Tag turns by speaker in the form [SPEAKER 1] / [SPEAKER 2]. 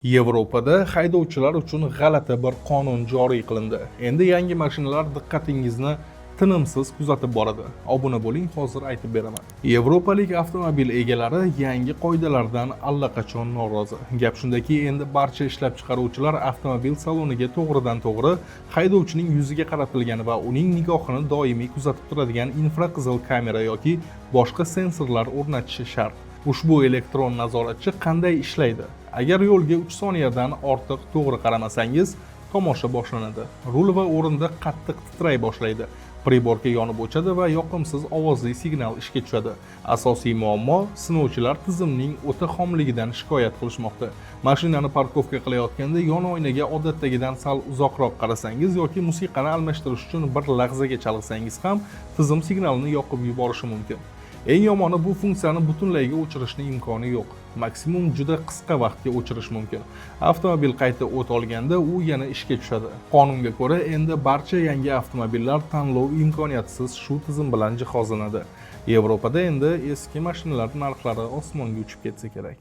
[SPEAKER 1] Yevropada haydovchilar uchun g'alati bir qonun joriy qilindi. Endi yangi mashinalar diqqatingizni tinimsiz kuzatib boradi. Obuna bo'ling, hozir aytib beraman. Yevropalik avtomobil egalari yangi qoidalardan allaqachon norozi. Gap shundaki, endi barcha ishlab chiqaruvchilar avtomobil saloniga to'g'ridan-to'g'ri haydovchining yuziga qaratilgan va uning nigohini doimiy kuzatib turadigan infraqizil kamera yoki boshqa sensorlar o'rnatishi shart. Ushbu elektron nazoratchi qanday ishlaydi? Agar yo'lga 3 soniyadan ortiq to'g'ri qaramasangiz, tomosha boshlanadi. Rul va o'rindiq qattiq titray boshlaydi. Priborka yonib o'chadi va yoqimsiz ovozli signal ishga tushadi. Asosiy muammo, sinovchilar tizimning o'ta xomligidan shikoyat qilishmoqda. Mashinani parkovka qilayotganda yon oynaga odatdagidan sal uzoqroq qarasangiz yoki musiqani almashtirish uchun bir lahzaga chalg'isangiz ham tizim signalini yoqib yuborishi mumkin. Eng yomoni, bu funksiyani butunlayga o'chirishning imkoni yo'q. Maksimum juda qisqa vaqtga o'chirish mumkin. Avtomobil qayta o't olganda u yana ishga tushadi. Qonunga ko'ra, endi barcha yangi avtomobillar tanlov imkoniyatsiz shu tizim bilan jihozlanadi. Yevropada endi eski mashinalar narxlari osmonga uchib ketsa kerak.